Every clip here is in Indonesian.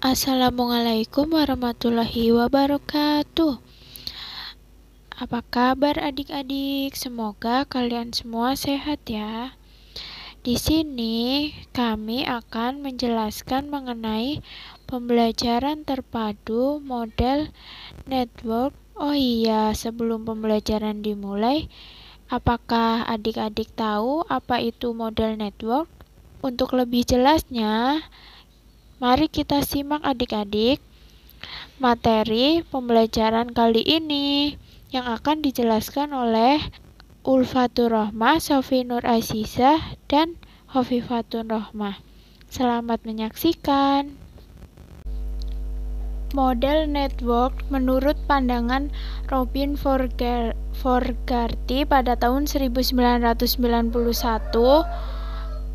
Assalamualaikum warahmatullahi wabarakatuh. Apa kabar adik-adik? Semoga kalian semua sehat ya. Di sini kami akan menjelaskan mengenai pembelajaran terpadu model network. Oh iya, sebelum pembelajaran dimulai, apakah adik-adik tahu apa itu model network? Untuk lebih jelasnya, mari kita simak adik-adik materi pembelajaran kali ini yang akan dijelaskan oleh Ulfatur Rohmah, Sofi Nur Azizah, dan Hofifatun Rohmah. Selamat menyaksikan. Model network menurut pandangan Robin Fogarty pada tahun 1991,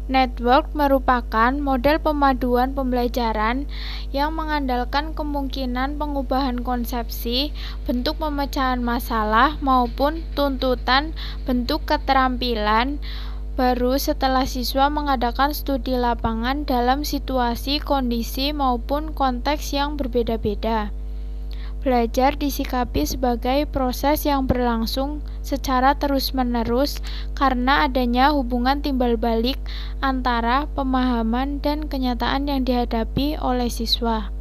network merupakan model pemaduan pembelajaran yang mengandalkan kemungkinan pengubahan konsepsi, bentuk pemecahan masalah, maupun tuntutan bentuk keterampilan baru setelah siswa mengadakan studi lapangan dalam situasi, kondisi, maupun konteks yang berbeda-beda. Belajar disikapi sebagai proses yang berlangsung secara terus-menerus karena adanya hubungan timbal balik antara pemahaman dan kenyataan yang dihadapi oleh siswa.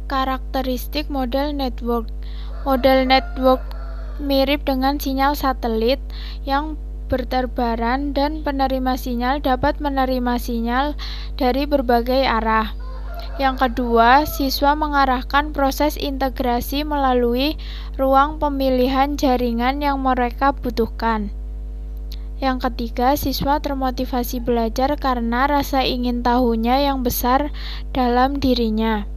Karakteristik model network. Model network mirip dengan sinyal satelit yang berterbaran dan penerima sinyal dapat menerima sinyal dari berbagai arah. Yang kedua, siswa mengarahkan proses integrasi melalui ruang pemilihan jaringan yang mereka butuhkan. Yang ketiga, siswa termotivasi belajar karena rasa ingin tahunya yang besar dalam dirinya.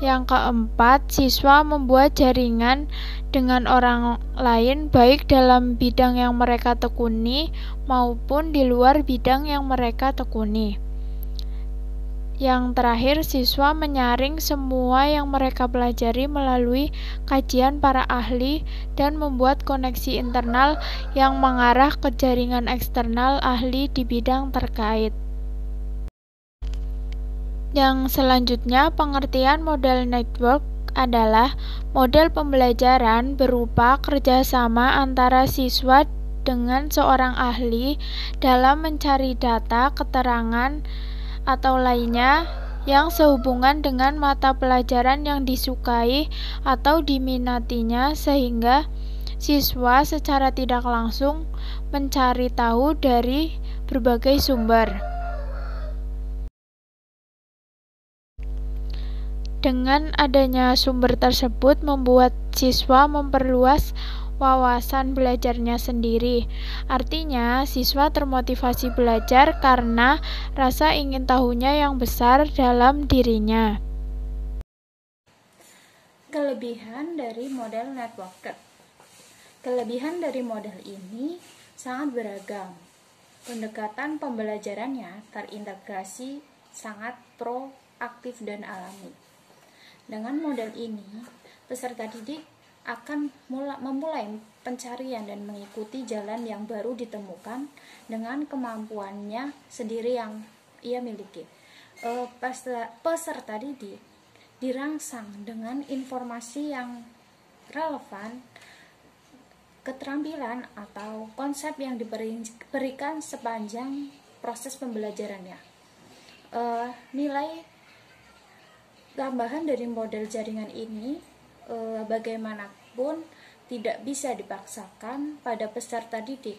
Yang keempat, siswa membuat jaringan dengan orang lain baik dalam bidang yang mereka tekuni maupun di luar bidang yang mereka tekuni. Yang terakhir, siswa menyaring semua yang mereka pelajari melalui kajian para ahli dan membuat koneksi internal yang mengarah ke jaringan eksternal ahli di bidang terkait. Yang selanjutnya, pengertian model network adalah model pembelajaran berupa kerjasama antara siswa dengan seorang ahli dalam mencari data, keterangan, atau lainnya yang sehubungan dengan mata pelajaran yang disukai atau diminatinya sehingga siswa secara tidak langsung mencari tahu dari berbagai sumber. Dengan adanya sumber tersebut membuat siswa memperluas wawasan belajarnya sendiri. Artinya, siswa termotivasi belajar karena rasa ingin tahunya yang besar dalam dirinya. Kelebihan dari model network. Kelebihan dari model ini sangat beragam. Pendekatan pembelajarannya terintegrasi, sangat proaktif dan alami. Dengan model ini, peserta didik akan memulai pencarian dan mengikuti jalan yang baru ditemukan dengan kemampuannya sendiri yang ia miliki. Peserta didik dirangsang dengan informasi yang relevan, keterampilan atau konsep yang diberikan sepanjang proses pembelajarannya. Nilai tambahan dari model jaringan ini bagaimanapun tidak bisa dipaksakan pada peserta didik,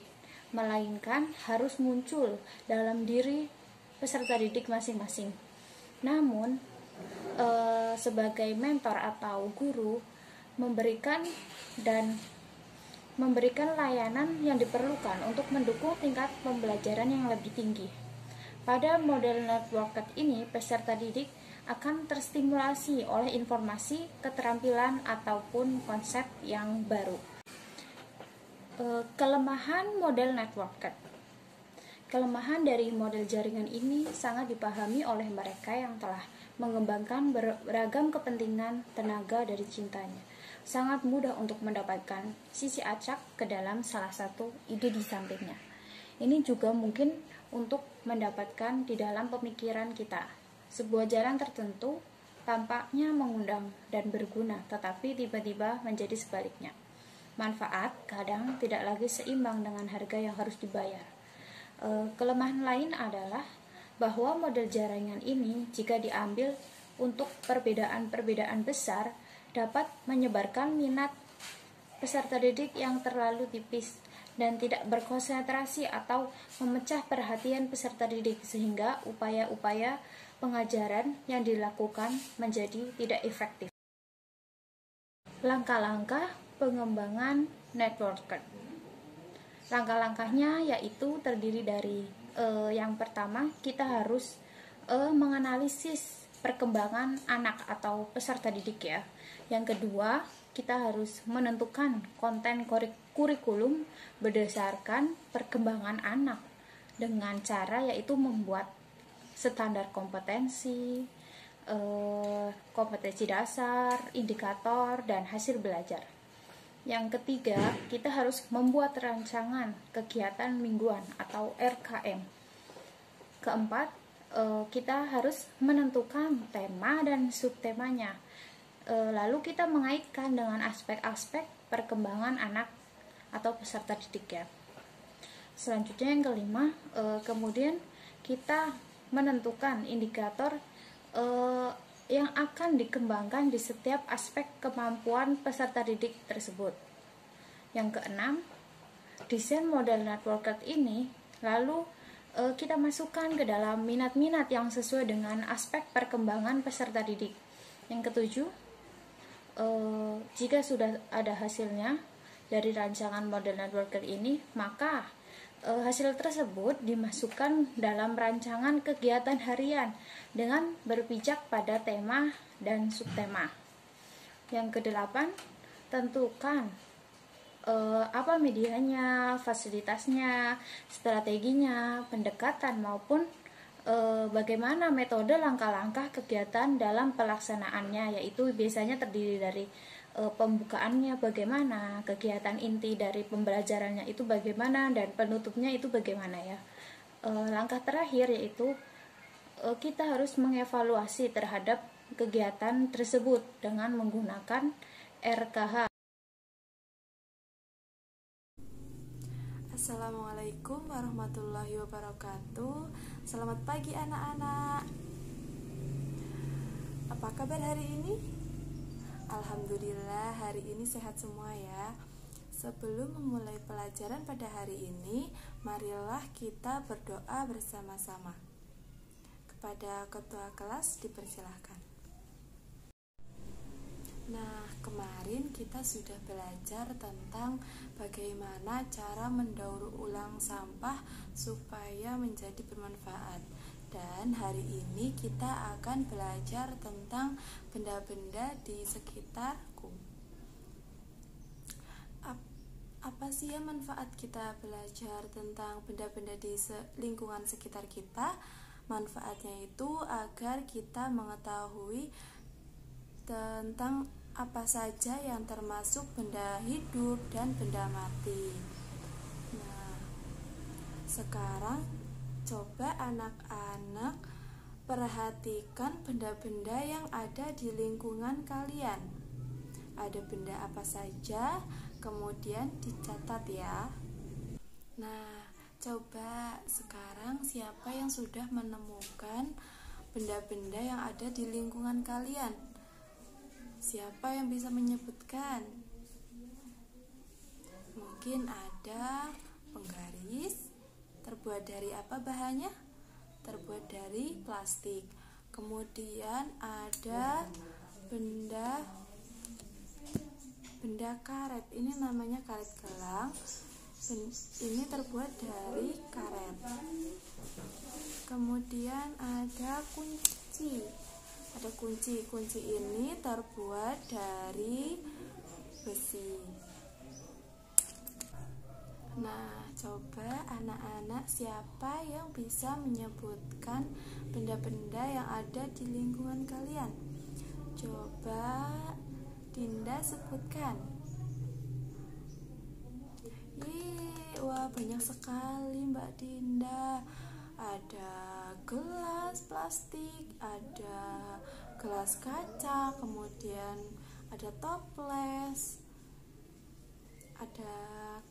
melainkan harus muncul dalam diri peserta didik masing-masing. Namun, sebagai mentor atau guru memberikan layanan yang diperlukan untuk mendukung tingkat pembelajaran yang lebih tinggi. Pada model network ini, peserta didik akan terstimulasi oleh informasi, keterampilan, ataupun konsep yang baru. Kelemahan model network. Kelemahan dari model jaringan ini sangat dipahami oleh mereka yang telah mengembangkan beragam kepentingan, tenaga, dari cintanya. Sangat mudah untuk mendapatkan sisi acak ke dalam salah satu ide di sampingnya. Ini juga mungkin untuk mendapatkan di dalam pemikiran kita. Sebuah jalan tertentu tampaknya mengundang dan berguna, tetapi tiba-tiba menjadi sebaliknya. Manfaat kadang tidak lagi seimbang dengan harga yang harus dibayar. Kelemahan lain adalah bahwa model jaringan ini jika diambil untuk perbedaan-perbedaan besar dapat menyebarkan minat peserta didik yang terlalu tipis dan tidak berkonsentrasi atau memecah perhatian peserta didik, sehingga upaya-upaya pengajaran yang dilakukan menjadi tidak efektif. Langkah-langkah pengembangan networker. Langkah-langkahnya yaitu terdiri dari yang pertama, kita harus menganalisis perkembangan anak atau peserta didik ya. Yang kedua, kita harus menentukan konten kurikulum berdasarkan perkembangan anak dengan cara yaitu membuat standar kompetensi, kompetensi dasar, indikator, dan hasil belajar. Yang ketiga, kita harus membuat rancangan kegiatan mingguan atau RKM. Keempat, kita harus menentukan tema dan subtemanya. Lalu kita mengaitkan dengan aspek-aspek perkembangan anak atau peserta didik ya. Selanjutnya yang kelima, kemudian kita menentukan indikator yang akan dikembangkan di setiap aspek kemampuan peserta didik tersebut. Yang keenam, desain model networker ini lalu kita masukkan ke dalam minat-minat yang sesuai dengan aspek perkembangan peserta didik. Yang ketujuh, jika sudah ada hasilnya dari rancangan model networker ini, maka hasil tersebut dimasukkan dalam rancangan kegiatan harian dengan berpijak pada tema dan subtema. Yang kedelapan, tentukan apa medianya, fasilitasnya, strateginya, pendekatan maupun bagaimana metode langkah-langkah kegiatan dalam pelaksanaannya, yaitu biasanya terdiri dari pembukaannya bagaimana, kegiatan inti dari pembelajarannya itu bagaimana, dan penutupnya itu bagaimana ya. Langkah terakhir yaitu kita harus mengevaluasi terhadap kegiatan tersebut dengan menggunakan RKH. Assalamualaikum warahmatullahi wabarakatuh. Selamat pagi anak-anak. Apa kabar hari ini? Alhamdulillah hari ini sehat semua ya. Sebelum memulai pelajaran pada hari ini, marilah kita berdoa bersama-sama. Kepada ketua kelas dipersilahkan. Nah, kemarin kita sudah belajar tentang bagaimana cara mendaur ulang sampah supaya menjadi bermanfaat. Dan hari ini kita akan belajar tentang benda-benda di sekitarku. Apa sih ya manfaat kita belajar tentang benda-benda di lingkungan sekitar kita? Manfaatnya itu agar kita mengetahui tentang apa saja yang termasuk benda hidup dan benda mati. Nah, sekarang coba anak-anak perhatikan benda-benda yang ada di lingkungan kalian. Ada benda apa saja, kemudian dicatat ya. Nah, coba sekarang siapa yang sudah menemukan benda-benda yang ada di lingkungan kalian? Siapa yang bisa menyebutkan? Mungkin ada penggaris. Terbuat dari apa bahannya? Terbuat dari plastik. Kemudian ada benda karet. Ini namanya karet gelang. Ini terbuat dari karet. Kemudian ada kunci. Ada kunci. Kunci ini terbuat dari besi. Nah, coba anak-anak siapa yang bisa menyebutkan benda-benda yang ada di lingkungan kalian? Coba Dinda sebutkan. Wah, banyak sekali Mbak Dinda. Ada gelas plastik, ada gelas kaca, kemudian ada toples, ada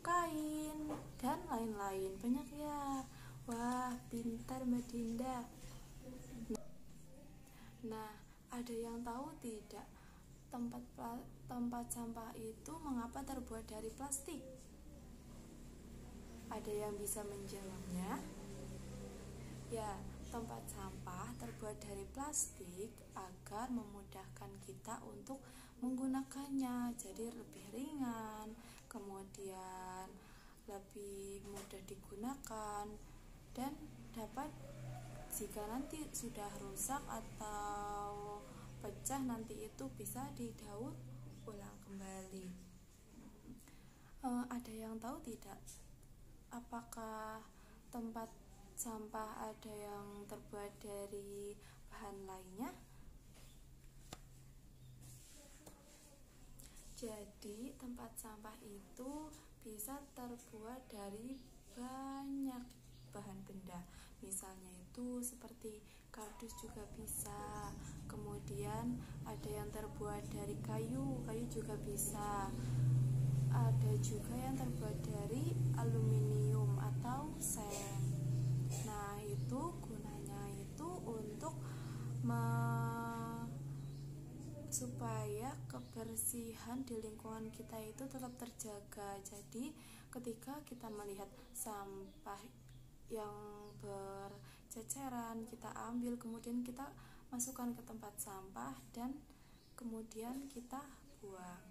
kain, dan lain-lain. Banyak ya. Wah, pintar Mbak Dinda. Nah, ada yang tahu tidak tempat sampah itu mengapa terbuat dari plastik? Ada yang bisa menjawabnya? Ya, tempat sampah terbuat dari plastik agar memudahkan kita untuk menggunakannya, jadi lebih ringan, kemudian lebih mudah digunakan, dan dapat jika nanti sudah rusak atau pecah, nanti itu bisa didaur ulang kembali. Ada yang tahu tidak, apakah tempat sampah ada yang terbuat dari bahan lainnya? Jadi tempat sampah itu bisa terbuat dari banyak bahan benda. Misalnya itu seperti kardus juga bisa. Kemudian ada yang terbuat dari kayu juga bisa. Ada juga yang terbuat dari aluminium atau seng. Nah, itu gunanya itu untuk supaya kebersihan di lingkungan kita itu tetap terjaga. Jadi ketika kita melihat sampah yang berceceran, kita ambil, kemudian kita masukkan ke tempat sampah dan kemudian kita buang,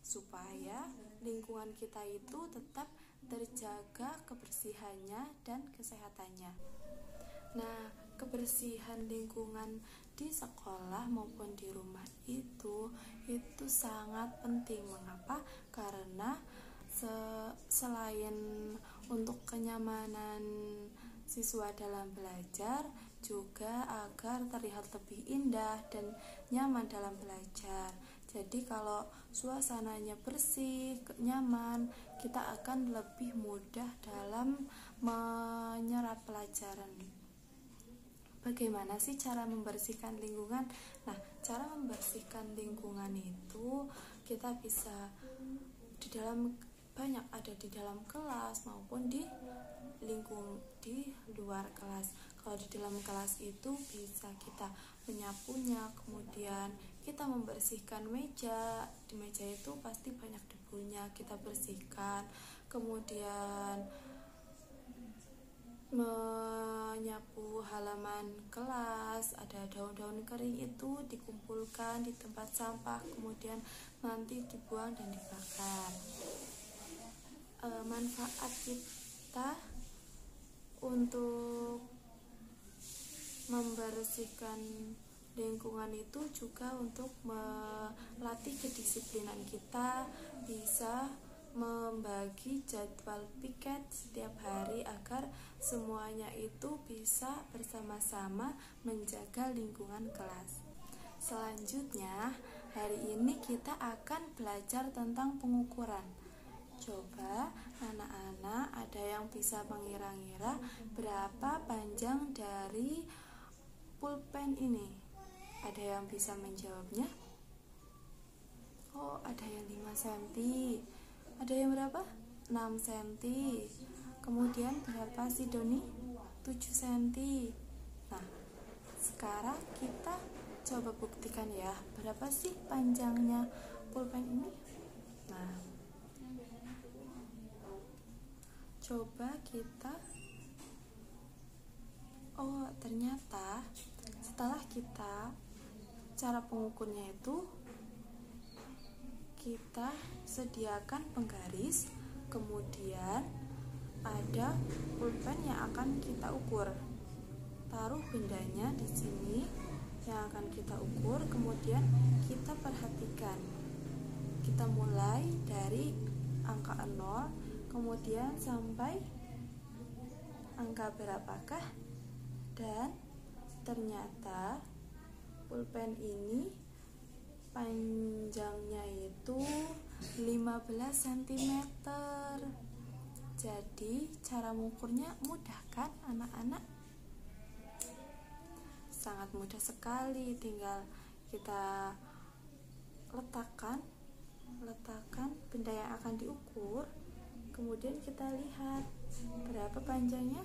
supaya lingkungan kita itu tetap terjaga kebersihannya dan kesehatannya. Nah, kebersihan lingkungan di sekolah maupun di rumah itu sangat penting. Mengapa? Karena selain untuk kenyamanan siswa dalam belajar, juga agar terlihat lebih indah dan nyaman dalam belajar. Jadi kalau suasananya bersih, nyaman, kita akan lebih mudah dalam menyerap pelajaran. Bagaimana sih cara membersihkan lingkungan? Nah, cara membersihkan lingkungan itu kita bisa ada di dalam kelas maupun di luar kelas. Kalau di dalam kelas itu bisa kita menyapunya, kemudian kita membersihkan meja. Di meja itu pasti banyak debunya, kita bersihkan. Kemudian menyapu halaman kelas, ada daun-daun kering itu dikumpulkan di tempat sampah, kemudian nanti dibuang dan dibakar. Manfaat kita untuk membersihkan lingkungan itu juga untuk melatih kedisiplinan kita, bisa membagi jadwal piket setiap hari agar semuanya itu bisa bersama-sama menjaga lingkungan kelas. Selanjutnya, hari ini kita akan belajar tentang pengukuran. Coba anak-anak ada yang bisa mengira-ngira berapa panjang dari pulpen ini? Ada yang bisa menjawabnya? Oh, ada yang 5 cm. Ada yang berapa? 6 cm. Kemudian berapa sih Doni? 7 cm. Nah, sekarang kita coba buktikan ya, berapa sih panjangnya pulpen ini? Nah, coba kita, oh ternyata setelah kita cara pengukurnya itu kita sediakan penggaris, kemudian ada pulpen yang akan kita ukur. Taruh bendanya di sini yang akan kita ukur, kemudian kita perhatikan. Kita mulai dari angka 0, kemudian sampai angka berapakah? Dan ternyata pulpen ini panjangnya itu 15 cm. Jadi cara mengukurnya mudah kan anak-anak? Sangat mudah sekali, tinggal kita letakkan benda yang akan diukur, kemudian kita lihat berapa panjangnya,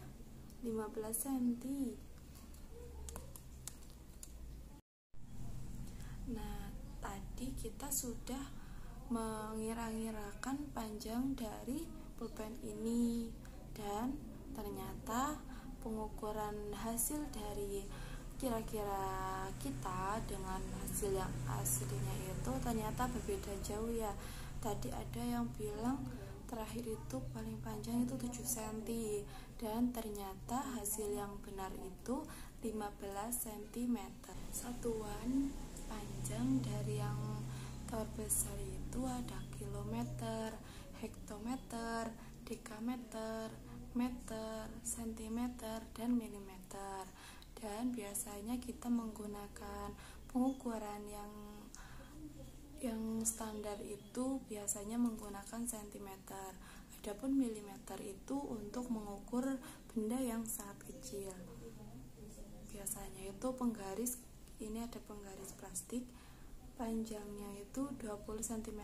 15 cm. Nah, tadi kita sudah mengira-ngirakan panjang dari pulpen ini, dan ternyata pengukuran hasil dari kira-kira kita dengan hasil yang aslinya itu ternyata berbeda jauh ya. Tadi ada yang bilang terakhir itu paling panjang itu 7 cm, dan ternyata hasil yang benar itu 15 cm. Satuan panjang dari yang terbesar itu ada kilometer, hektometer, dekameter, meter, sentimeter, dan milimeter. Dan biasanya kita menggunakan pengukuran yang standar itu biasanya menggunakan sentimeter. Adapun milimeter itu untuk mengukur benda yang sangat kecil. Biasanya itu penggaris, ini ada penggaris plastik, panjangnya itu 20 cm.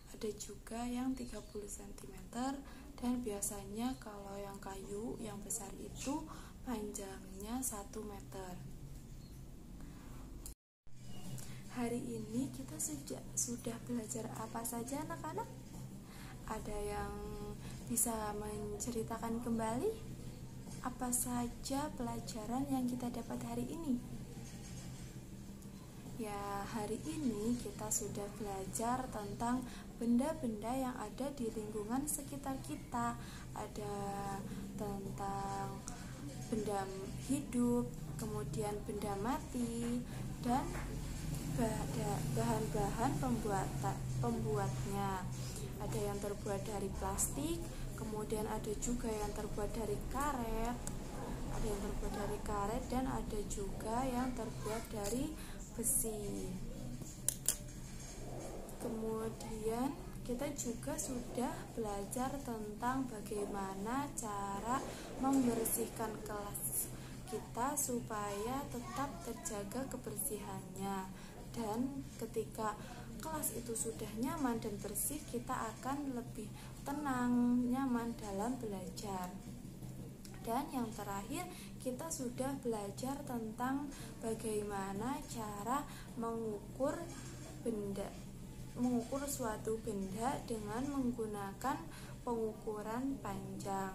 Ada juga yang 30 cm, dan biasanya kalau yang kayu yang besar itu panjangnya 1 meter. Hari ini kita sudah belajar apa saja anak-anak? Ada yang bisa menceritakan kembali apa saja pelajaran yang kita dapat hari ini? Ya, hari ini kita sudah belajar tentang benda-benda yang ada di lingkungan sekitar kita. Ada tentang benda hidup, kemudian benda mati, dan bahan-bahan pembuatnya. Ada yang terbuat dari plastik, kemudian ada juga yang terbuat dari karet, dan ada juga yang terbuat dari besi. Kemudian kita juga sudah belajar tentang bagaimana cara membersihkan kelas kita supaya tetap terjaga kebersihannya. Dan ketika kelas itu sudah nyaman dan bersih, kita akan lebih tenang, nyaman dalam belajar. Dan yang terakhir, kita sudah belajar tentang bagaimana cara mengukur suatu benda dengan menggunakan pengukuran panjang.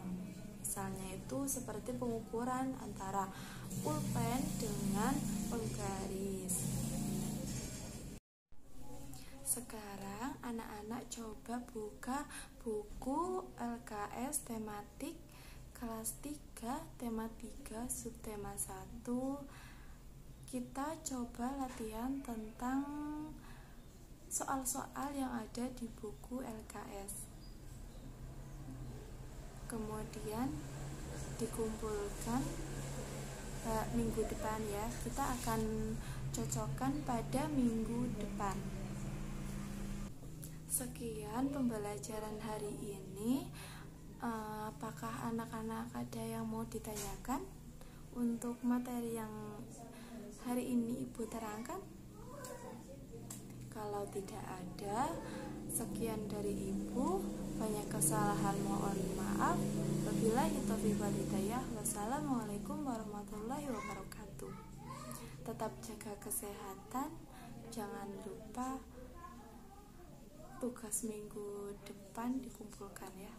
Misalnya itu seperti pengukuran antara pulpen dengan penggaris. Sekarang anak-anak coba buka buku LKS tematik kelas 3, tema 3, subtema 1. Kita coba latihan tentang soal-soal yang ada di buku LKS. Kemudian dikumpulkan minggu depan ya. Kita akan cocokkan pada minggu depan. Sekian pembelajaran hari ini. Apakah anak-anak ada yang mau ditanyakan untuk materi yang hari ini Ibu terangkan? Kalau tidak ada, sekian dari Ibu. Banyak kesalahan mohon maaf. Wabillahi taufiq wal hidayah. Wassalamualaikum warahmatullahi wabarakatuh. Tetap jaga kesehatan. Jangan lupa tugas minggu depan dikumpulkan ya.